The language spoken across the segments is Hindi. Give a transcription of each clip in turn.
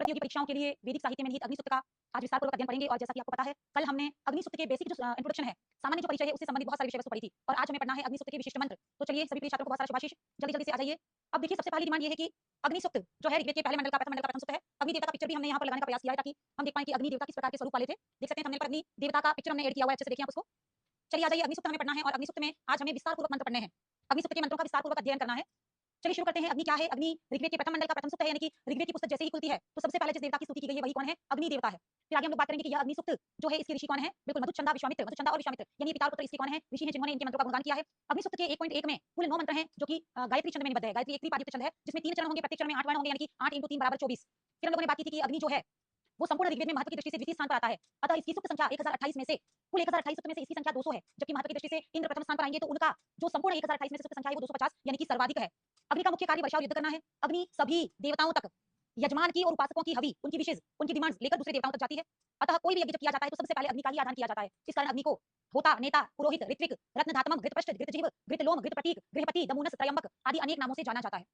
प्रतियोगी परीक्षाओं के लिए वैदिक साहित्य में निहित अग्नि सूक्त का आज विस्तारपूर्वक अध्ययन पढ़ेंगे। और जैसा कि आपको पता है, कल हमने अग्नि सूक्त के बेसिक जो इंट्रोडक्शन है, सामान्य जो परिचय है, उससे संबंधित बहुत सारी विषय वस्तु पढ़ी थी और आज हमें पढ़ना है अग्नि सूक्त के विशिष्ट मंत्र। तो चलिए सभी प्रिय छात्रों को बहुत सारा शुभाशीष, जल्दी-जल्दी से आ जाइए। अब देखिए, सबसे पहली डिमांड ये है कि अग्नि सूक्त जो है ऋग्वेद के पहले मंडल का प्रथम सूक्त है। अग्नि देवता का पिक्चर भी हमने यहाँ पर लगाने का प्रयास किया है ताकि हम देख पाएँ कि अग्नि देवता किस प्रकार के स्वरूप वाले थे। देख सकते हैं थंबनेल पर अग्नि देवता का पिक्चर हमने ऐड किया हुआ है, अच्छे से देखिए आप उसको। चलिए आ जाइए, अग्नि सूक्त हमें पढ़ना है और अग्नि सूक्त में आज हमें विस्तारपूर्वक मंत्र पढ़ने हैं। अग्नि सूक्त के मंत्रों का विस्तारपूर्वक अध्ययन करना है। चलिए शुरू करते हैं। अग्नि क्या है? अग्नि ऋग्वेद के प्रथम मंडल का प्रथम सूक्त है, यानी कि ऋग्वेद की पुस्तक जैसे ही खुलती है तो सबसे पहले जिस देवता की स्तुति की गई है वही कौन है? अग्नि देवता है। फिर आगे हम लोग बात करेंगे कि यह अग्नि सूक्त जो है इसके ऋषि कौन है? बिल्कुल मधुचंदा विश्वामित्र, मधुचंदा और विश्वामित्र यानी पिता और पुत्र इसके कौन है? ऋषि हैं जिन्होंने इनके मंत्रों का गुणगान किया है। अग्नि सूक्त के 1.1 में कुल 9 मंत्र हैं जो कि गायत्री छंद में निबद्ध है। गायत्री एक त्रिपादी छंद है जिसमें 3 चरण होंगे, प्रत्येक चरण में 8 वर्ण होंगे, यानी कि 8 × 3 = 24। फिर हम लोगों ने बात की थी कि अग्नि जो है वो संपूर्ण ऋग्वेद में महत्व की दृष्टि से द्वितीय स्थान पर आता है। अतः इसकी सूक्त संख्या 1028 में से कुल 1028 सूक्त में से इसकी संख्या 200 है, जबकि महत्व की दृष्टि से इंद्र प्रथम स्थान पर आएंगे तो उनका जो संपूर्ण 1028 में से सूक्त संख्या है वो 250 यानी कि सर्वाधिक है। अग्नि का मुख्य कार्य वर्षा और युद्ध करना है। अग्नि सभी देवताओं तक यजमान की और उपासकों की हवि, उनकी विशेष, उनकी डिमांड्स लेकर दूसरे देवताओं तक जाती है। अतः कोई भी यज्ञ जब किया जाता है तो सबसे पहले अग्नि का ही आधान किया जाता है। इस कारण अग्नि को होता, नेता, पुरोहित, ऋत्विक, रत्नधातमम, घृतपृष्ठ, घृतजीव, घृतलोम, घृतप्रतीक, गृहपति, दमुनस, त्रयंबक आदि अनेक नामों से जाना जाता है।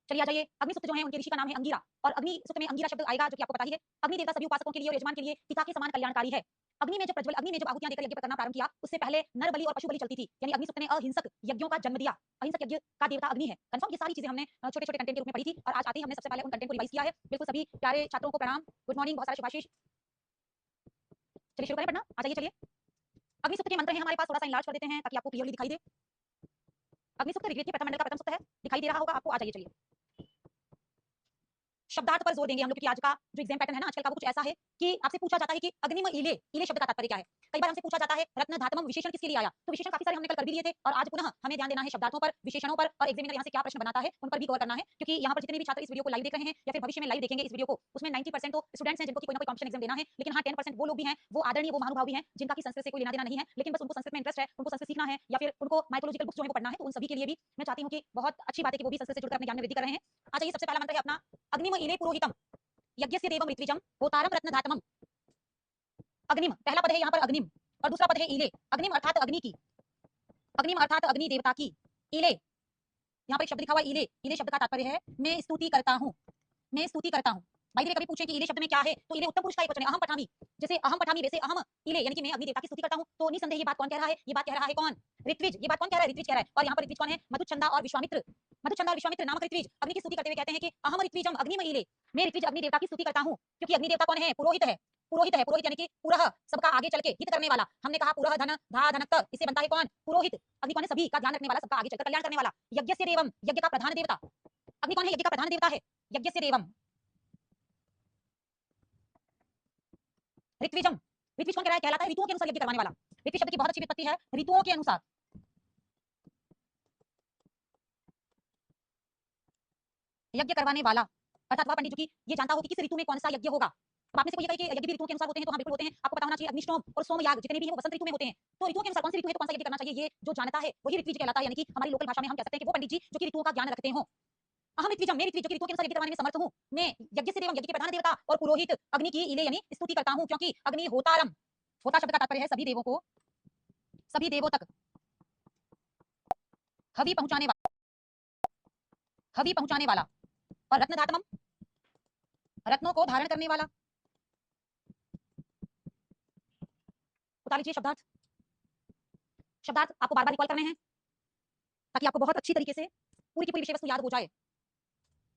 चलिए आ जाइए, अग्नि सूक्त जो है उनके ऋषि का नाम है अंगिरा और अग्नि सूक्त में अंगिरा शब्द आएगा जो कि आपको पता ही है। अग्नि देवता सभी उपासकों के लिए और यजमान के लिए पिता के समान कल्याणकारी है। अग्नि में जब आहुतियां देकर यज्ञ करना प्रारंभ किया उससे पहले नर बलि और पशु बलि चलती थी, यानी अग्नि सूक्त ने अहिंसक यज्ञों का जन्म दिया। अहिंसक यज्ञ का देवता अग्नि है। कंफर्म, ये सारी चीजें हमने छोटे-छोटे कंटेंट के रूप में पढ़ी थी और आज आते ही हमने सबसे पहले उन कंटेंट को रिवाइज किया है। बिल्कुल सभी प्यारे छात्रों को प्रणाम, गुड मॉर्निंग, बहुत सारे शुभाशीष। चलिए शुरू करें पढ़ना, आ जाइए चलिए। अग्नि सूक्त के मंत्र हैं हमारे पास, थोड़ा सा इनलार्ज कर देते हैं ताकि आपको क्लियरली दिखाई दे। अग्नि सूक्त ऋग्वेद के प्रथम मंडल का प्रथम सूक्त है, दिखाई दे रहा होगा आपको, आ जाइए चलिए। शब्दार्थ पर जोर देंगे हम लोग, क्योंकि आज का जो एग्जाम पैटर्न है ना आजकल का वो कुछ ऐसा है कि आपसे पूछा जाता है कि अग्निम ईले, ईले शब्द का तात्पर्य क्या है। कई बार हमसे पूछा जाता है रत्न धातमम विशेषण किसके लिए आया, तो विशेषण काफी सारे हमने कल कर भी लिए थे और आज पुनः हमें ध्यान देना है शब्दार्थों पर, विशेषणों पर, और एग्जामिनर यहाँ से क्या प्रश्न बनाता है उन पर भी गौर करना है। क्योंकि यहाँ पर जितने भी छात्र इस वीडियो को लाइव देख रहे हैं या फिर भविष्य में लाइव देखेंगे इस वीडियो को, उसमें 90% तो स्टूडेंट्स हैं जिनको कोई ना कोई कॉम्पिटिशन एग्जाम देना है, लेकिन हाँ 10% वो लोग भी हैं, वो आदरणीय, वो महानुभाव भी हैं जिनका की संस्कृत से कोई लेना देना नहीं है, लेकिन बस उनको संस्कृत में इंटरेस्ट है, उनको संस्कृत सीखना है या फिर उनको माइथोलॉजिकल बुक्स जो है वो पढ़ना है। तो उन सभी के लिए भी मैं चाहती हूँ कि बहुत अच्छी बात है कि वो भी संस्कृत से जुड़कर अपने ज्ञान में वृद्धि कर रहे हैं। अच्छा, ये सबसे पहला मंत्र है अपना, अग्निम ईले पुरोहितम यज्ञस्य देवम ऋत्विजम होतारम रत्नधातमम। अग्निम पहला पद है यहाँ पर अग्निम और दूसरा पद है ईले। अग्निम अर्थात अग्नि की, अग्निम अर्थात अग्नि देवता की, ईले यहाँ पर एक शब्द लिखा हुआ है ईले। ईले शब्द का तात्पर्य है मैं स्तुति करता हूँ, मैं स्तुति करता हूँ। भाई देव कभी पूछे कि ईले शब्द में क्या है तो ईले उत्तम पुरुष का एक वचन है, अहम पठामी। जैसे अहम पठामी वैसे अहम ईले, यानी कि मैं अग्नि देवता की स्तुति करता हूँ। तो निसंदेह ये बात कौन कह रहा है? ये बात कह रहा है कौन? ऋत्विज। ये बात कौन कह रहा है? ऋत्विज कह रहा है। और यहाँ पर ऋत्विज कौन है? मधुचंदा और विश्वामित्र। मधुचंदा और विश्वामित्र नामक ऋत्विज अग्नि की स्तुति करते हुए कहते हैं कि अहम ऋत्विजम अग्निम ईले, मैं ऋत्विज अग्नि देवता की स्तुति करता हूँ। क्योंकि अग्नि देवता कौन है? पुरोहित है। पुरोहित है, पुरोहित यानी कि पुरह, सबका आगे चल के हित करने वाला। हमने कहा पुरह धन धा धनक, इससे बनता है कौन? पुरोहित। अग्नि कौन है? सभी का ध्यान रखने वाला, सबका आगे चलकर कल्याण करने वाला। यज्ञस्य देवम, यज्ञ का प्रधान देवता। अग्नि कौन है? यज्ञ का प्रधान देवता है। यज्ञस्य देवम ऋत्विजम, ऋत्विज कौन कह रहा है? कहलाता है ऋतुओं के अनुसार यज्ञ करवाने वाला। ऋत्विज शब्द की बहुत अच्छी व्युत्पत्ति है, ऋतुओं के अनुसार। यज्ञ करवाने वाला अर्थात वह पंडित जो कि ये जानता हो कि किस ऋतु में कौन सा यज्ञ होगा। अब आप में से कोई ये कहे कि यज्ञ भी ऋतुओं के अनुसार होते हैं, तो हाँ बिल्कुल होते हैं। आपको पता होना चाहिए अग्निष्टोम और सोम याग जितने भी हैं वो वसंत ऋतु में होते हैं। तो ऋतुओं के अनुसार कौन सी ऋतु है तो कौन सा यज्ञ करना चाहिए, ये जो जानता है वही ऋत्विज कहलाता है। यानी कि हमारी लोकल भाषा में हम कह सकते हैं कि वो पंडित जी जो कि ऋतुओं का ज्ञान रखते हो। अहम ऋत्विजम, मैं ऋत्विज जो कि ऋतुओं के अनुसार यज्ञ करवाने में समर्थ हूँ। मैं यज्ञ से देवम, यज्ञ के प्रधान देवता और पुरोहित अग्नि की ईले यानी स्तुति करता हूँ, क्योंकि अग्नि होतारम, होता शब्द का तात्पर्य है सभी देवों को, सभी देवों तक हवि पहुंचाने वाला, हवि पहुंचाने वाला। और रत्नधातमम, रत्नों को धारण करने वाला। उतार लीजिए शब्दार्थ। शब्दार्थ आपको बार बार रिकॉल करने हैं ताकि आपको बहुत अच्छी तरीके से पूरी की पूरी विषय वस्तु याद हो जाए।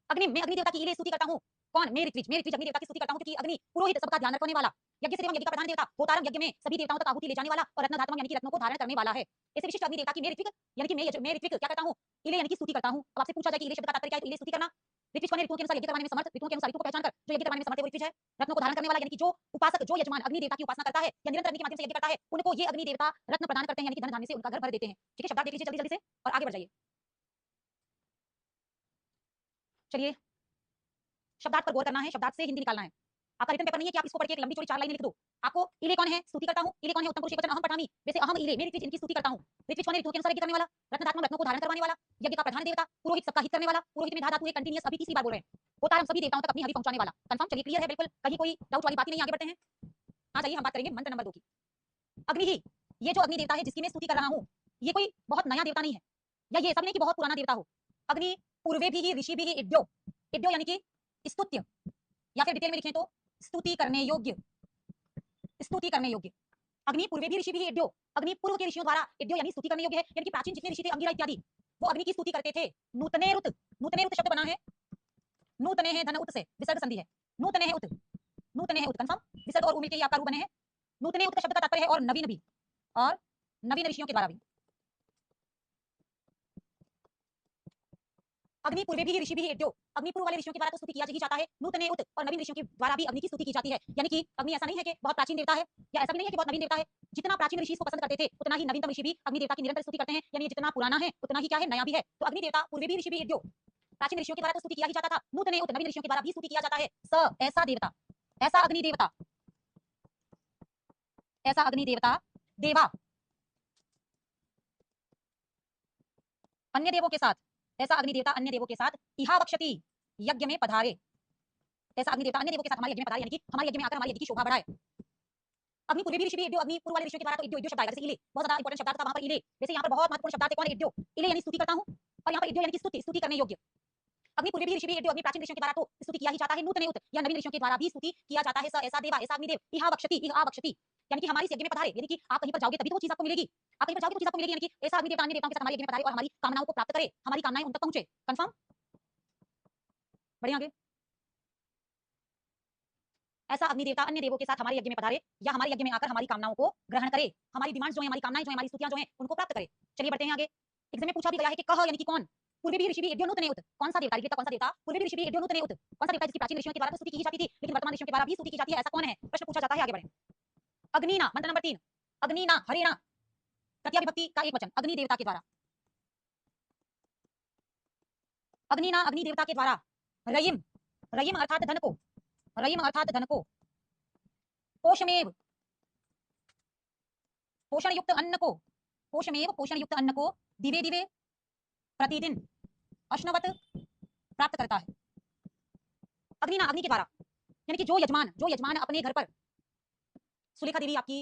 अग्नि, मैं अग्नि देवता की ईले स्तुति करता हूँ। कौन? मैं ऋत्विज, मैं ऋत्विज अग्नि देवता की स्तुति करता हूँ क्योंकि अग्नि पुरोहित सबका ध्यान रखने वाला। यज्ञ से देवम, यज्ञ का प्रधान देवता। होतारम, यज्ञ में सभी देवताओं तक आहुति ले जाने वाला। और रत्नधातमम यानी कि रत्नों को धारण करने वाला है। ऐसे विशिष्ट अग्नि देवता की मैं ऋत्विक, यानी कि मैं ऋत्विक क्या करता हूँ? ईले यानी कि स्तुति करता हूँ। अब आपसे पूछा जाए कि ईले शब्द का तात्पर्य क्या है तो ईले स्तुति करना। ऋत्विज कौन है? ऋतुओं के अनुसार यज्ञ करवाने में समर्थ, ऋतुओं के अनुसार ऋतु को पहचान कर जो यज्ञ करवाने में समर्थ है वो ऋत्विज है। रत्नों को धारण करने वाला यानी कि जो उपासक, जो यजमान अग्नि देवता की उपासना करता है या निरंतर अग्नि के माध्यम से यज्ञ करता है, उनको ये अग्नि देवता रत्न प्रदान करते हैं, यानी कि धन धान्य से उनका घर भर देते हैं। ठीक है, शब्दार्थ देख लीजिए जल्दी जल्दी से और आगे बढ़ जाइए। चलिए शब्दार्थ पर गौर करना है, शब्दार्थ से हिंदी निकालना है। आपका रिटन पेपर नहीं है कि आप इसको पढ़ के एक लंबी चौड़ी 4 लाइनें लिख दो। आपको ईले कौन है? स्तुति करता हूँ। ईले कौन है? उत्तम पुरुष एकवचन अहम पठामी। वैसे अहम ईले, मैं ऋत्विज इनकी स्तुति करता हूँ। ऋत्विज कौन है? ऋतुओं के अनुसार यज्ञ करने वाला। रत्नधात्मक, रत्नों को धारण करवाने वाला। यज्ञ का प्रधान देवता। पुरोहित, सबका हित करने वाला। पुरोहित में धा धातु है, कंटीन्यूअस अभी तीसरी बार बोल रहे हैं। होतारम, सभी देवताओं तक अपनी हवि पहुंचाने वाला। कंफर्म? चलिए क्लियर है बिल्कुल, कहीं कोई डाउट वाली बात ही नहीं। आगे बढ़ते हैं। आ जाइए, हम बात करेंगे मंत्र नंबर 2 की। अग्नि ही, ये जो अग्नि देवता है जिसकी मैं स्तुति कर रहा हूँ, ये कोई बहुत नया देवता नहीं है या ये ऐसा नहीं कि बहुत पुराना देवता हो। अग्नि पूर्वे भी ही ऋषि भी ही इड्यो, इड्यो यानी कि स्तुत्य, या फिर डिटेल में लिखें तो स्तुति करने योग्य, स्तुति करने योग्य। अग्नि पूर्वे भी ऋषि भी इड्यो, अग्नि पूर्व के ऋषियों द्वारा इड्यो यानी स्तुति करने योग्य है, यानी कि प्राचीन जितने ऋषि थे अंगिरा इत्यादि वो अग्नि की स्तुति करते थे। नूतनेरुत, नूतनेरुत शब्द बना है, नूतने है धन उत से विसर्ग संधि है, नूतने है उत, नूतने है उत कंफर्म, विसर्ग और उ मिलके ये आपका रूप बने हैं। नूतने उत शब्द का तात्पर्य है और नवीन भी, और नवीन ऋषियों के द्वारा भी। अग्नि पूर्वे भी ऋषि भी इड्यो, अग्नि पूर्व वाले ऋषियों के द्वारा तो स्तुति किया ही जाता है। नूतने उत और नवीन ऋषियों के द्वारा भी अग्नि की स्तुति की जाती है, यानी कि अग्नि ऐसा नहीं है कि बहुत प्राचीन देवता है, या ऐसा भी नहीं है कि बहुत नवीन देवता है। जितना प्राचीन ऋषि इसको पसंद करते थे उतना ही नवीनतम ऋषि भी अग्नि देवता की निरंतर स्तुति करते हैं, यानी जितना पुराना है उतना ही क्या है, नया भी है। तो अग्नि देवता पूर्वे भी ऋषि भी इड्यो, प्राचीन ऋषियों के द्वारा तो स्तुति किया ही जाता था। नूतने उत नवीन ऋषियों के द्वारा भी स्तुति किया जाता है। स ऐसा देवता, ऐसा अग्नि देवता, ऐसा अग्नि देवता देवा अन्य देवों के साथ, ऐसा अग्नि देवता अन्य देवों के साथ इहावक्षति यज्ञ में पधारे, ऐसा अग्नि देवता अन्य देवों के साथ हमारे यज्ञ में पधारे, यानी कि हमारे यज्ञ में आकर हमारे यज्ञ की शोभा बढ़ाए। अग्नि पूर्वे भी ऋषि भी इड्यो, अग्नि पूर्व वाले ऋषियों के द्वारा तो इड्यो, इड्यो शब्द आएगा, जैसे इले बहुत ज्यादा इंपॉर्टेंट शब्द था वहां पर इले, वैसे यहाँ पर बहुत महत्वपूर्ण शब्द आते कौन है, इड्यो, इले यानी स्तुति करता हूं, और यहाँ पर इड्यो यानी कि स्तुति, स्तुति करने योग्य। अग्नि पूर्वे भी ऋषि भी इड्यो, अग्नि प्राचीन ऋषियों के द्वारा तो स्तुति किया ही जाता है। नूतने उत या नवीन ऋषियों के द्वारा भी स्तुति किया जाता है। स ऐसा देवा, ऐसा अग्निदेव, इहावक्षति, इहावक्षति यानी कि हमारी यज्ञ में पधारे, यानी कि आप कहीं पर जाओगे तभी तो वो चीज आपको मिलेगी, आप कहीं पर जाओगे तो चीज आपको मिलेगी, यानी कि ऐसा अग्नि देवता अन्य देवताओं के साथ हमारे यज्ञ में पधारे और हमारी कामनाओं को प्राप्त करे, हमारी कामनाएं उन तक पहुंचे। कंफर्म, बढ़िया आगे। ऐसा अग्नि देवता अन्य देवों के साथ हमारे यज्ञ में पधारे या हमारे यज्ञ में आकर हमारी कामनाओं को ग्रहण करे, हमारी डिमांड्स जो है, हमारी कामनाएं जो है, हमारी स्तुतियां जो है, उनको प्राप्त करे। चलिए बढ़ते हैं आगे। एग्जाम में पूछा भी गया है कि कह यानी कि कौन, पूर्वे भी ऋषि भी इड्यो नूतने उत, कौन सा देवता, देवता कौन सा देवता, पूर्वे भी ऋषि भी इड्यो नूतने उत, कौन सा देवता जिसकी प्राचीन ऋषियों के द्वारा तो स्तुति की जाती थी लेकिन वर्तमान ऋषियों के द्वारा भी स्तुति की जाती है, ऐसा कौन है, प्रश्न पूछा जाता है। आगे बढ़ें। अग्निना, मंत्र नंबर 3, अग्निना हरिणा, तृतीया विभक्ति का एक वचन, अग्नि देवता के द्वारा, अग्निना अग्नि देवता के द्वारा, रयिम, रयिम अर्थात धन को, रयिम अर्थात धन को, पोषमेव, पोषण युक्त अन्न को, पोषमेव पोषण युक्त अन्न को, दिवे दिवे प्रतिदिन अश्नवत प्राप्त करता है। अग्निना अग्नि के द्वारा, यानी कि जो यजमान, जो यजमान अपने घर पर, सुलेखा देवी आपकी,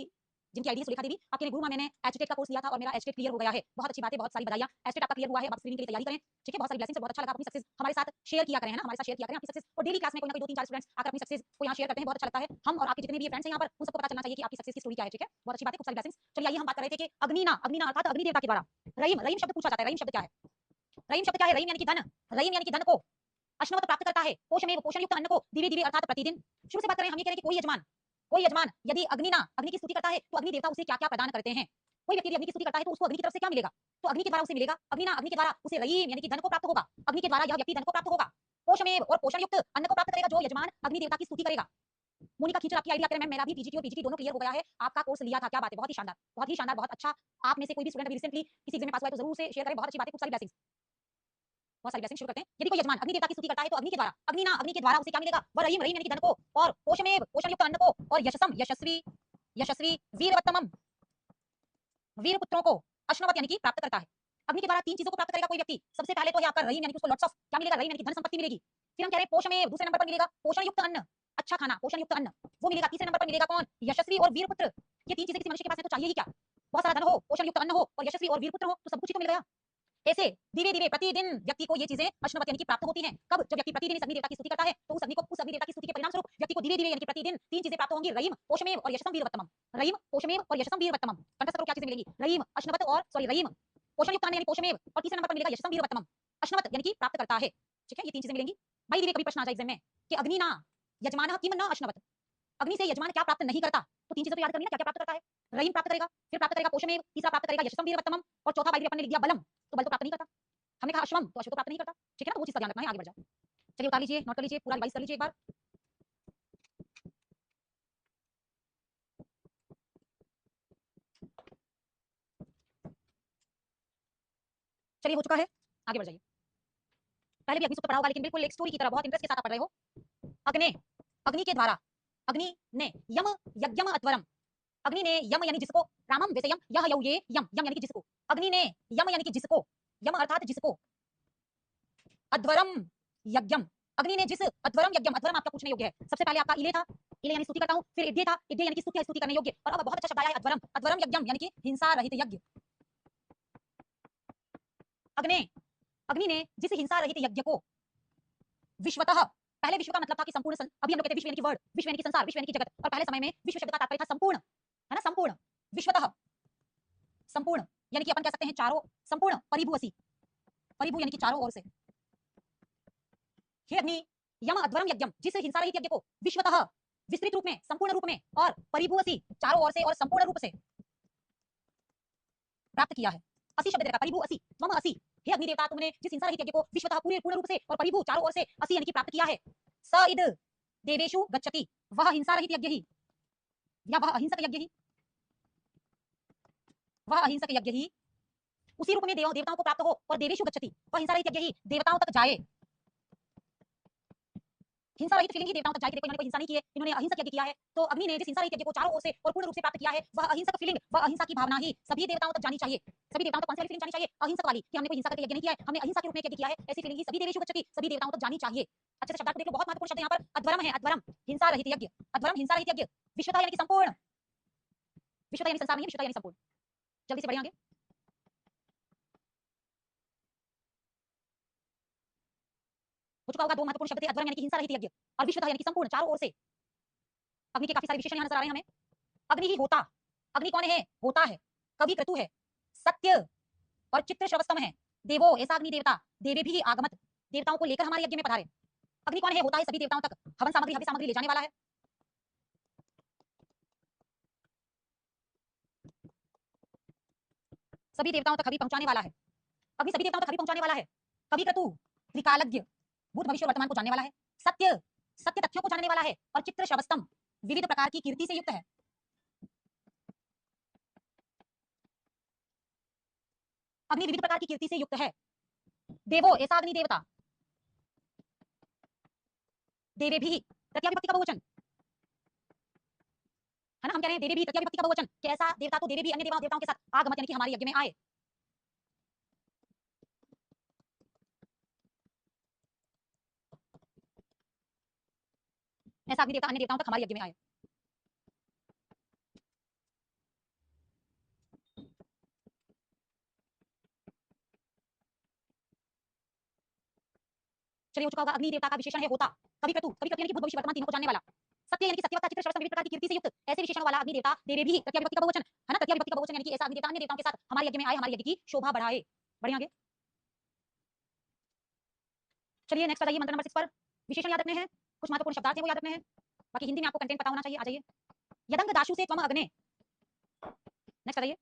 जिनकी आईडी सुलेखा देवी, आपके गुरु मैंने एचटेट का कोर्स लिया था और मेरा एचटेट क्लियर हो गया है, बहुत अच्छी बात है, बहुत सारी बधाइयां, एचटेट आपका क्लियर हुआ है, अब आप स्क्रीनिंग के लिए तैयारी करें, ठीक है, बहुत सारी ब्लेसिंग्स, बहुत अच्छा लगा, अपनी सक्सेस हमारे साथ शेयर किया करें, है ना, हमारे साथ शेयर किया करें अपनी सक्सेस, और डेली क्लास में कोई ना कोई 2 3 4 स्टूडेंट्स आकर अपनी सक्सेस को यहाँ शेयर करते हैं, बहुत अच्छा लगता है। हम और आपके जितने भी फ्रेंड्स हैं यहाँ पर, उन सबको पता चलना चाहिए कि आपकी सक्सेस की स्टोरी क्या है, ठीक है, बहुत अच्छी बात है, खूब सारी ब्लेसिंग्स। चलिए आइए हम बात कर रहे थे कि अग्निना, अग्निना अर्थात अग्नि देवता के द्वारा, रहीम, रहीम शब्द पूछा जाता है, रहीम शब्द क्या है, रहीम शब्द क्या है, रहीम यानी कि धन, रहीम यानी कि धन को अश्नवत प्राप्त करता है, पोषमेव पोषण युक्त अन्न को, दिवे दिवे अर्थात प्रतिदिन। शुरू से बात करें, हम ये कह रहे हैं कि कोई यजमान, कोई यजमान यदि अग्निना, अग्नि की स्तुति करता है तो अग्नि देवता उसे क्या क्या प्रदान करते हैं। कोई व्यक्ति अग्नि की स्तुति करता है तो उसको अग्नि की तरफ से क्या मिलेगा, तो अग्नि के द्वारा उसे मिलेगा, अग्निना अग्नि के द्वारा उसे रहीम यानी कि धन को प्राप्त होगा, अग्नि के द्वारा यह व्यक्ति धन को प्राप्त होगा, पोषमेव और पोषण युक्त अन्न को प्राप्त करेगा जो यजमान अग्नि देवता की स्तुति करेगा। मोनिका खींचर आपकी आईडिया करें, मेरा भी पीजीटी और पीजीटी दोनों क्लियर हो गया है, आपका कोर्स लिया था, क्या बात है, बहुत ही शानदार, बहुत ही शानदार, बहुत अच्छा। आप में से कोई भी स्टूडेंट अभी रिसेंटली किसी एग्जाम में पास हुआ है तो जरूर से शेयर करें, बहुत अच्छी बात है, खूब सारी ब्लेसिंग्स, बहुत सारी ब्लेसिंग। शुरू करते हैं। यदि कोई यजमान अग्नि देवता की स्तुति करता है तो अग्नि के द्वारा, अग्निना अग्नि के द्वारा उसे क्या मिलेगा, वह रहीम, रहीम यानी कि धन को, और पोषमेव पोषण युक्त अन्न को, और यशसम यशस्वी, यशस्वी वीरवत्तमम, वीर पुत्रों को, अश्नवत यानी कि प्राप्त करता है। अग्नि के द्वारा 3 चीजों को प्राप्त करेगा कोई व्यक्ति, सबसे पहले तो है आपका रहीम यानी कि उसको लॉट्स ऑफ क्या मिलेगा, रहीम यानी कि धन संपत्ति मिलेगी। फिर हम कह रहे हैं पोषमेव, दूसरे नंबर पर मिलेगा पोषण युक्त अन्न, अच्छा खाना, पोषण युक्त अन्न वो मिलेगा। तीसरे नंबर पर मिलेगा कौन, यशस्वी और वीर पुत्र। ये 3 चीजें किसी मनुष्य के पास है तो चाहिए ही क्या, बहुत सारा धन हो, पोषण युक्त अन्न हो और यशस्वी और वीर पुत्र हो, तो सब कुछ ही तो मिल गया। ऐसे धीरे धीरे प्रतिदिन व्यक्ति को ये चीजें अश्नवत यानी कि प्राप्त होती हैं। कब, जब व्यक्ति प्रतिदिन इस अग्नि देवता की स्तुति करता है तो उस अग्नि देवता की स्तुति के परिणाम स्वरूप व्यक्ति को धीरे धीरे यानी कि प्रतिदिन 3 चीजें प्राप्त होंगी, रहीम पोषमेव और यशसम वीरवत्तमम, रहीम पोषमेव और यशसम वीरवत्तमम। कंठस्थ करो क्या चीजें मिलेंगी, रहीम अश्नवत और सॉरी रहीम पोषण युक्त अन्न यानी पोषमेव, और तीसरे नंबर पर मिलेगा यशसम वीरवत्तमम, अश्नवत यानी कि प्राप्त करता है, ठीक है, ये 3 चीजें मिलेंगी। भाई धीरे कभी प्रश्न आ जाए एग्जाम में कि अग्नि ना यजमान किम न अश्नवत, अग्नि से यजमान क्या प्राप्त नहीं करता, तो 3 चीजें तो याद करनी ना, क्या क्या प्राप्त करता है, रहीम प्राप्त करेगा, फिर प्राप्त करेगा पोषमेव, तीसरा प्राप्त करेगा यशसम वीरवत्तमम, और चौथा भाई अपन ने लिख दिया बलम, तो बल तो प्राप्त नहीं करता। हमने कहा अश्वम, तो अश्व तो प्राप्त नहीं करता, ठीक है ना, तो वो चीज का ध्यान रखना है, आगे बढ़ जाओ। चलिए उतार लीजिए, नोट कर लीजिए, पूरा रिवाइज कर लीजिए एक बार। चलिए हो चुका है, आगे बढ़ जाइए। पहले भी अग्नि सूत्र पढ़ा होगा लेकिन बिल्कुल एक स्टोरी की तरह बहुत इंटरेस्ट के साथ पढ़ रहे हो। अग्नि, अग्नि के द्वारा, अग्नि ने यम यज्ञम अध्वरम, अग्नि ने यम यानी जिसको, रामम वैसे यम, यह यौ ये यम, यम यानी कि जिसको, अग्नि ने यम यानी कि जिसको, यम अर्थात जिसको, अध्वरम यज्ञम, अग्नि ने जिस अध्वरम यज्ञम, अध्वरम आपका पूछने योग्य है, सबसे पहले आपका इले था, इले यानी स्तुति करता हूं, फिर इड्डे था, इड्डे यानी कि स्तुति है, स्तुति करने योग्य, और अब बहुत अच्छा शब्द आया है अध्वरम, अध्वरम यज्ञम यानी कि हिंसा रहित यज्ञ। अग्नि, अग्नि ने जिस हिंसा रहित यज्ञ को विश्वतः, पहले विश्व का मतलब था कि संपूर्ण अभी हम लोग कहते हैं विश्व यानी कि वर्ड, विश्व यानी कि संसार, विश्व यानी कि जगत, और पहले समय में विश्व शब्द का तात्पर्य था संपूर्ण, है ना, संपूर्ण, विश्वतः, संपूर्ण, यानी कि अपन कह सकते हैं चारों, संपूर्ण, परिभू असी, परिभू यानी कि चारों ओर से। हे अग्नि यम अध्वरम यज्ञम, जिस हिंसा रहित यज्ञ को विश्वतः, विस्तृत रूप में, संपूर्ण रूप में, और परिभू असी, चारों ओर से और संपूर्ण रूप से प्राप्त किया है। असी शब्द देखा, परिभू असी, त्वम असी, हे अग्नि देवता तुमने जिस हिंसा रहित यज्ञ को विश्वतः पूरे पूर्ण रूप से और परिभू चारों ओर से असी यानी कि प्राप्त किया है। स इद देवेषु गच्छति, वह हिंसा रहित यज्ञ ही, या वह अहिंसक यज्ञ ही, वह अहिंसक यज्ञ ही उसी रूप में देवताओं को प्राप्त हो, और देवेषु गच्छति, वह हिंसा रहित यज्ञ ही देवताओं तक जाए। हिंसा रहित फीलिंग ही देवताओं तक जाए। देखो इन्होंने कोई हिंसा नहीं की है, इन्होंने अहिंसक यज्ञ किया है, तो अग्नि ने जिस हिंसा रहित यज्ञ को चारों ओर से और पूर्ण रूप से प्राप्त किया है, वह अहिंसक फीलिंग, वह अहिंसा की भावना ही सभी देवताओं तक जानी चाहिए। सभी देवताओं तक कौन सी फीलिंग जानी चाहिए? अहिंसक वाली, कि हमने कोई हिंसा करके यज्ञ नहीं किया है, हमने अहिंसा के रूप में यज्ञ किया है, ऐसी फीलिंग ही सभी देवेषु गच्छति, सभी देवताओं तक जानी चाहिए। अच्छे से शब्दार्थ देख लो, बहुत महत्वपूर्ण शब्द यहाँ पर अध्वरम है, अध्वरम, हिंसा रहित यज्ञ, अध्वरम हिंसा रहित यज्ञ, विश्वतः यानी कि संपूर्ण, विश्वतः यानी संसार नहीं, विश्वतः यानी संपूर्ण। जल्दी से बढ़िए आगे। हो चुका होगा, दो महत्वपूर्ण शब्द थे, अध्वरम यानी कि हिंसा रहित यज्ञ, और विश्वतः यानी कि संपूर्ण चारों ओर से। अग्नि के काफी सारे विशेषण यहाँ नजर आ रहे हैं हमें। अग्नि ही होता, अग्नि कौन है? होता है, कवि क्रतु है, सत्य और चित्र श्रवस्तम है, देवो ऐसा अग्नि देवता, देवे भी आगमत, देवताओं को लेकर हमारे यज्ञ में पधारे। अग्नि कौन है? होता है सभी देवताओं तक हवन सामग्री, हव्य सामग्री ले जाने वाला है। सभी देवताओं तक हवि पहुंचाने वाला है। अग्नि सभी देवताओं तक हवि पहुंचाने वाला है। कवि क्रतु त्रिकालज्ञ, भूत भविष्य वर्तमान को जानने वाला है। सत्य, सत्य तथ्यों को जानने वाला है। और चित्र श्रवस्तम, विविध प्रकार की कीर्ति से युक्त है। अग्नि विविध प्रकार की कीर्ति से युक्त है। देवो ऐसा अग्नि देवता, देवे भी, तृतीया विभक्ति का बहुवचन है ना, हम कह रहे हैं देवे भी, तृतीया विभक्ति का बहुवचन, कैसा देवता? तो देवे भी अन्य देवताओं के साथ आगमत यानी कि हमारे यज्ञ में आए। ऐसा अग्नि देवता अन्य देवताओं तक हमारे यज्ञ में आए। चलिए, हो चुका होगा। अग्नि देवता का विशेषण है होता, कवि क्रतु, कवि क्रतु यानी कि भूत भविष्य वर्तमान तीनों को जानने वाला, सत्य यानी कि सत्यवक्ता, चित्र श्रवण विविध प्रकार की कीर्ति से युक्त, ऐसे विशेषण वाला अग्नि देवता, देवे भी, तृतीया विभक्ति का बहुवचन है ना, तृतीया विभक्ति का बहुवचन यानी कि ऐसा अग्नि देवता अन्य देवताओं के साथ हमारे यज्ञ में आए, हमारे यज्ञ की शोभा बढ़ाए। बढ़िया आगे। चलिए नेक्स्ट आ जाइए, मंत्र नंबर 6 पर। विशेषण याद रखने हैं, कुछ महत्वपूर्ण शब्दार्थ हैं वो याद रखने हैं, बाकी हिंदी में आपको कंटेंट पता होना चाहिए। आ जाइए। यदंग दाशु से त्वम अग्ने, नेक्स्ट आ जाइए।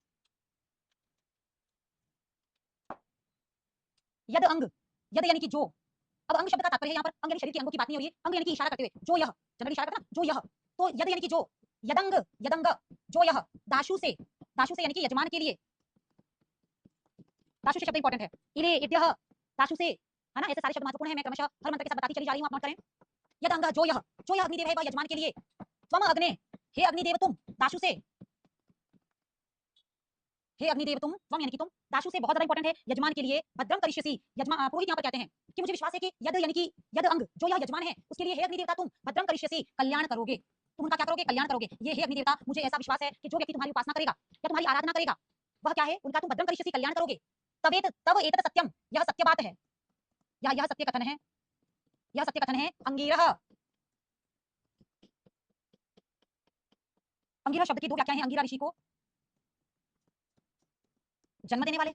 यद अंग, यद यानी कि जो, अब अंग शब्द का तात्पर्य है यहाँ पर, अंग यानी शरीर के अंगों की बात नहीं हो रही है, अंग यानी कि इशारा करते हुए, जो यह, जनरली इशारा करता ना, जो यह, तो यद यानी कि जो, यदंग, यदंग, जो यह, दाशु से, दाशु से यानी कि यजमान के लिए, दाशु से शब्द इंपॉर्टेंट है, इरे इत्यह, दाशु से, है ना, ऐसे सारे शब्द महत्वपूर्ण है, मैं क्रमशः हर मंत्र के साथ बताती चली जा रही हूँ, आप नोट करें। यदंग, जो यह, जो यह अग्निदेव है वह यजमान के लिए, त्वम अग्ने, हे अग्निदेव तुम, दाशु से, हे अग्निदेव तुम, त्वम यानी कि तुम, दाशु से बहुत ज्यादा इंपॉर्टेंट है, यजमान के लिए, भद्रम करिष्यसि, यजमान पुरोहित यहाँ पर कहते हैं कि मुझे विश्वास है कि यद यानी कि यद अंग, जो यह यजमान है उसके लिए, हे अग्निदेवता तुम, भद्रम करिष्यसि, कल्याण करोगे, तुम उनका क्या करोगे? कल्याण करोगे। ये हे अग्निदेवता, मुझे ऐसा विश्वास है कि जो व्यक्ति तुम्हारी उपासना करेगा या तुम्हारी आराधना करेगा, वह क्या है? उनका तुम भद्रम करिष्यसि, कल्याण करोगे। तवेत, तब एतत् सत्यम, यह सत्य बात है, यह सत्य कथन है, यह सत्य कथन है। अंगीरह, अंगीरह शब्द की दो व्याख्याएं हैं, अंगीरा ऋषि को जन्म देने वाले,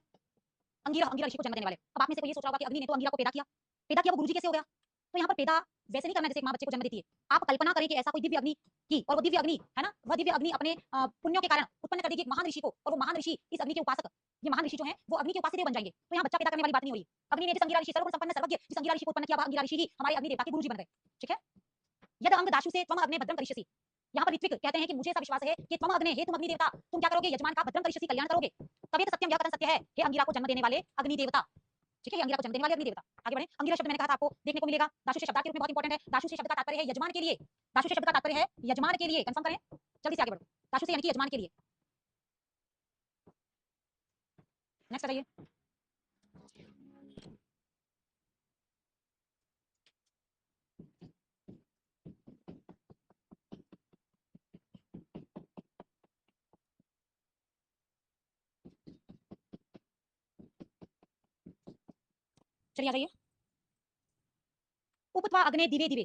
अंगीरा, अंगीरा ऋषि को जन्म देने वाले। अब आप में से कोई ये सोच रहा होगा कि अग्नि ने तो अंगीरा को पैदा किया, पैदा किया वो गुरुजी कैसे हो गया? तो यहाँ पर पैदा वैसे नहीं करना जैसे एक माँ बच्चे को जन्म देती है। आप कल्पना करें कि ऐसा कोई दिव्य अग्नि की, और वो दिव्य अग्नि है ना, वह दिव्य अग्नि अपने पुण्यों के कारण उत्पन्न कर देगी एक महान ऋषि को, और वो महान ऋषि इस अग्नि के उपासक, ये महान ऋषि जो है वो अग्नि के उपास्य देव बन जाएंगे। तो यहाँ बच्चा पैदा करने वाली बात नहीं हो रही। अग्नि ने जिस अंगीरा ऋषि, सर्वगुण संपन्न सर्वज्ञ जिस अंगीरा ऋषि को उत्पन्न किया, वह अंगीरा ऋषि ही हमारे अग्नि देवता के गुरुजी बन गए। ठीक है। यद अंग दाशु से त्वम अग्ने भद्रम करिष्यसि, यहाँ पर ऋत्विक कहते हैं कि मुझे ऐसा विश्वास है कि त्वम अग्ने, हे तुम अग्नि देवता, तुम क्या करोगे? यजमान का भद्रम करिष्यसि, कल्याण करोगे। तभी तो सत्यम, यह कथन सत्य है, हे अंगीरा को जन्म देने वाले अग्नि देवता। ठीक है, अंगीरा को जन्म देने वाले अग्नि देवता। आगे बढ़े। अंगीरा शब्द मैंने कहा था आपको देखने को मिलेगा, दाशु से शब्द के रूप में बहुत इंपॉर्टेंट है। दाशु से शब्द का तात्पर्य है यजमान के लिए, दाशु से शब्द का तात्पर्य है यजमान के लिए, कंफर्म करें, जल्दी से आगे बढ़ो। दाशु से यानी कि यजमान के लिए। नेक्स्ट बताइए। चलिए आ जाइए। त्वा अग्ने दिवे दिवे,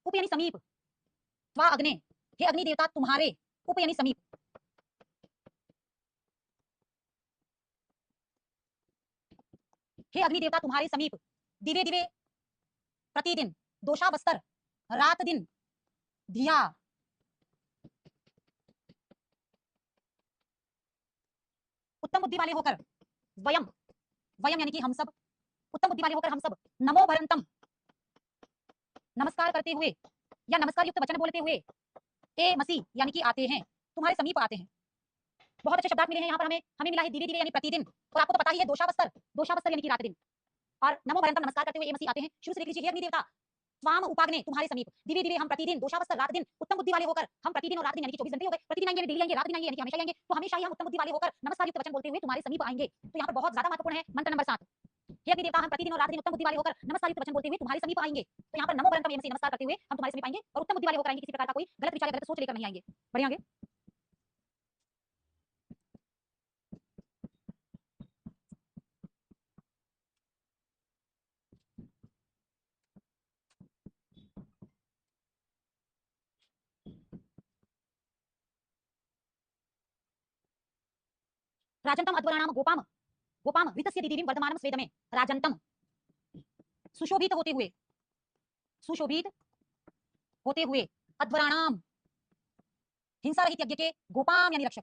उप यानी समीप, त्वा अग्ने, हे अग्नि देवता तुम्हारे, उप यानी समीप, हे अग्नि देवता तुम्हारे समीप, दिवे दिवे प्रतिदिन, दोषा बस्तर रात दिन, धिया, उत्तम बुद्धि वाले होकर, वयम, वयम यानी कि हम सब, उत्तम बुद्धि वाले होकर हम सब, नमो भरंतम, नमस्कार करते हुए या नमस्कार युक्त वचन बोलते हुए, ए मसीह यानी कि आते हैं, तुम्हारे समीप आते हैं। बहुत अच्छे शब्दार्थ मिले हैं यहाँ पर हमें हमें मिला है दिवे दिवे यानी प्रतिदिन, और आपको तो पता ही है दोषा बस्तर यानी कि रात दिन, और नमो भरंतम नमस्कार करते हुए ए मसीह आते हैं। शुरू से देख लीजिए, हे अग्नि देवता स्वाम उपाग्ने तुम्हारे समीप, दिवे दिवे हम प्रतिदिन, दोषा बस्तर रात दिन, उत्तम बुद्धि वाले होकर हम प्रतिदिन और रात दिन यानी कि 24 घंटे हो गए, प्रतिदिन आएंगे, डेली आएंगे, रात दिन आएंगे यानी कि हमेशा आएंगे, तो हमेशा ही हम उत्तम बुद्धि वाले होकर नमस्कार युक्त वचन बोलते हुए तुम्हारे समीप आएंगे। तो यहाँ पर बहुत ज्यादा महत्वपूर्ण है मंत्र नंबर 7, हे अग्नि देवता हम प्रतिदिन और रात दिन उत्तम बुद्धि वाले होकर नमस्कार युक्त वचन बोलते हुए तुम्हारे समीप आएंगे। तो यहाँ पर नमो भरंतम से नमस्कार करते हुए हम तुम्हारे समीप आएंगे और उत्तम बुद्धि वाले होकर आएंगे, किसी प्रकार का कोई गलत विचार गलत सोच लेकर नहीं आएंगे। बढ़िया आगे, राजंतम अध्वराणाम गोपाम, गोपाम वितस्य दीदीवीं वर्धमानम स्वेदमे, राजंतम सुशोभित होते हुए, सुशोभित होते हुए, अध्वराणाम हिंसा रहित यज्ञ के, गोपाम यानी रक्षक,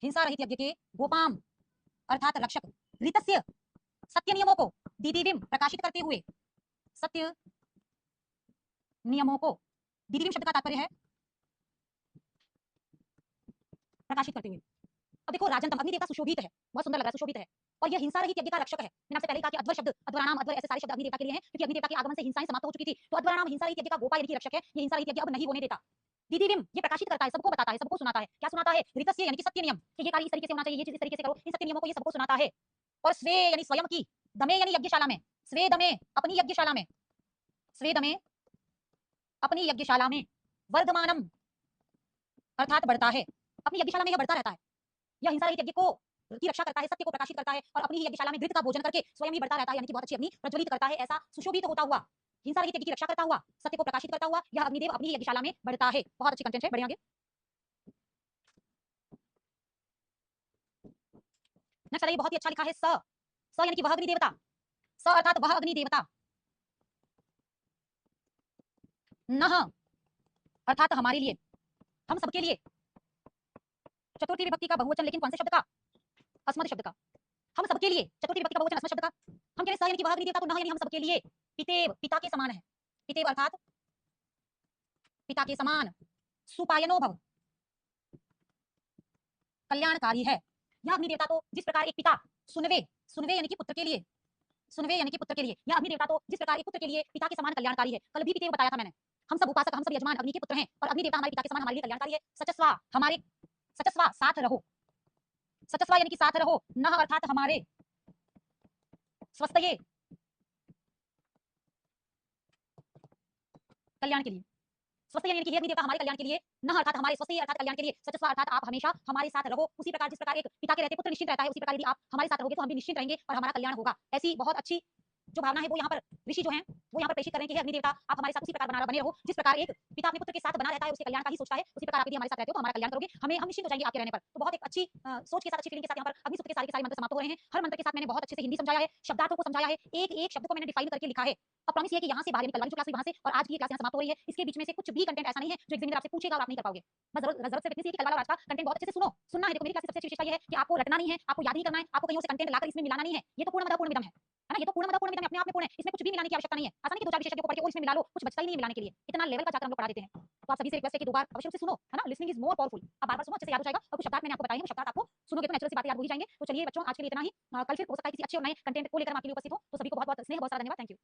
हिंसा रहित यज्ञ के गोपाम अर्थात रक्षक, ऋतस्य सत्य नियमों को, दीदीवीं प्रकाशित करते हुए, सत्य नियमों को, दीदीवीं शब्द का तात्पर्य है प्रकाशित करते हुए। अब देखो राजंतम अग्नि देवता सुशोभित है, बहुत सुंदर लग रहा है, सुशोभित है, और यह हिंसा रहित यज्ञ का रक्षक है। मैंने आपसे पहले कहा कि अध्वर शब्द, अध्वराणाम, अध्वर ऐसे सारे शब्द अग्नि देवता के लिए हैं क्योंकि अग्नि देवता के आगमन से हिंसाएं समाप्त हो चुकी थी, तो अध्वराणाम हिंसा रहित यज्ञ का गोपा यानी कि रक्षक है, ये हिंसा रहित यज्ञ अब नहीं होने देता। दीदीवीं ये प्रकाशित करता है, सबको बताता है, सबको सुनाता है, क्या सुनाता है, ऋतस्य यानी कि सत्य नियम कि ये कार्य इस तरीके से होना चाहिए, ये चीज इस तरीके से करो, इन सत्य नियमों को ये सबको सुनाता है। और स्वे यानी स्वयं की, दमे यानी यज्ञशाला में, स्वे दमे अपनी यज्ञशाला में, स्वे दमे अपनी यज्ञशाला में, वर्धमानम अर्थात बढ़ता है, अपनी यज्ञशाला में यह बढ़ता रहता है, यह हिंसा रहित यज्ञ को की रक्षा करता है, सत्य को प्रकाशित करता है और अपनी ही यज्ञशाला में घृत का भोजन करके स्वयं ही बढ़ता रहता है, यानी कि बहुत अच्छी अग्नि प्रज्वलित करता है। ऐसा सुशोभित होता हुआ, हिंसा रहित यज्ञ की रक्षा करता हुआ, सत्य को प्रकाशित करता हुआ यह अग्निदेव अपनी यज्ञशाला में बढ़ता है। बहुत अच्छी कंटेंट है, बढ़िया आगे। नेक्स्ट आइए, बहुत ही अच्छा लिखा है, स, स यानी कि वह अग्नि देवता, स अर्थात वह अग्नि देवता, नह अर्थात हमारे लिए, हम सबके लिए, चतुर्थी विभक्ति का बहुवचन, लेकिन कौन से शब्द का, अस्मद शब्द का, हम सबके लिए, चतुर्थी विभक्ति का बहुवचन अस्मद शब्द का, हम कह रहे स यानी कि वह अग्नि देवता, तो नह यानी हम सबके लिए, पितेव पिता के समान है, पितेव अर्थात पिता के समान, सुपायनो भव कल्याणकारी है। यह अग्नि देवता तो जिस प्रकार एक पिता, सुनवे, सुनवे यानी कि पुत्र के लिए, सुनवे यानी कि पुत्र के लिए, यह अग्नि देवता तो जिस प्रकार एक पुत्र के लिए पिता के समान कल्याणकारी है। कल भी पितेव बताया था मैंने, हम सब उपासक, हम सब यजमान अग्नि के पुत्र हैं और अग्नि देवता हमारे पिता के समान हमारे लिए कल्याणकारी है। सचस्वा हमारे, सचस्वा साथ रहो, सचस्वा यानी कि साथ रहो, नह अर्थात हमारे, स्वस्थये कल्याण के लिए, स्वस्थ यानी कि हे अग्नि देवता हमारे कल्याण के लिए, नह अर्थात हमारे, स्वस्थ अर्थात कल्याण के लिए, सचस्वा अर्थात आप हमेशा हमारे साथ रहो। उसी प्रकार जिस प्रकार एक पिता के रहते पुत्र निश्चिंत रहता है, उसी प्रकार यदि आप हमारे साथ रहोगे तो हम भी निश्चिंत रहेंगे और हमारा कल्याण होगा। ऐसी बहुत अच्छी जो भावना है वो यहाँ पर ऋषि जो हैं वो यहाँ पर प्रेषित करें कि हे अग्नि देवता आप हमारे साथ उसी प्रकार बने रहो, जिस प्रकार एक पिता अपने पुत्र के साथ बना रहता है, उसके कल्याण का ही सोचता है, उसी प्रकार आप यदि हमारे साथ रहते हो तो हमारा कल्याण करोगे, हम निश्चिंत हो जाएंगे आपके रहने पर। तो बहुत एक अच्छी सोच के साथ, अच्छी फीलिंग के साथ यहाँ पर अग्नि सूत्र के सारे मंत्र समाप्त हो रहे हैं। हर मंत्र के साथ मैंने बहुत अच्छे से हिंदी समझाया है, शब्दार्थों को समझाया है, एक एक शब्द को मैंने डिफाइन करके लिखा है। अब प्रॉमिस है कि यहाँ से बाहर निकलवानी जो क्लास हुई वहाँ से, और आज की क्लास यहाँ समाप्त हो रही है, इसके बीच में से कुछ भी कंटेंट ऐसा नहीं है जो एग्जामिनर आपसे पूछेगा और आप नहीं कर पाओगे। बस जरूरत सिर्फ इतनी सी कि कल वाला आज का कंटेंट बहुत अच्छे से सुनना है। देखो मेरी क्लास की सबसे अच्छी विशेषता ये है कि आपको रटना नहीं है, आपको याद नहीं करना है, आपको कहीं से कंटेंट लाकर इसमें मिलाना नहीं है। ये तो पूर्ण पूर्ण विदम है ना, ये तो पूर्ण पूर्ण विदम अपने आप में पूर्ण है, इसमें कुछ भी मिलाने की आवश्यकता नहीं है। आसानी के दो चार विशेषज्ञों को पढ़ के इसमें मिला लो, कुछ बचता ही नहीं मिलाने के लिए। इतना लेवल का चार्ट हम लोग पढ़ा देते हैं। तो आप सभी से रिक्वेस्ट है कि दो बार अवश्य से सुनो, है ना, लिसनिंग इज मोर पावरफुल। आप बार बार सुनो, अच्छे से याद हो जाएगा। और कुछ शब्दार्थ मैंने आपको बताए हैं, वो शब्दार्थ आपको सुनोगे तो नेचुरल सी बातें याद हो ही जाएंगे। तो चलिए बच्चों, आज के लिए इतना ही। कल फिर हो सकता है किसी अच्छे और नए कंटेंट को लेकर हम आपके लिए उपस्थित हो। तो सभी को बहुत बहुत स्नेह, बहुत सारा धन्यवाद, थैंक यू।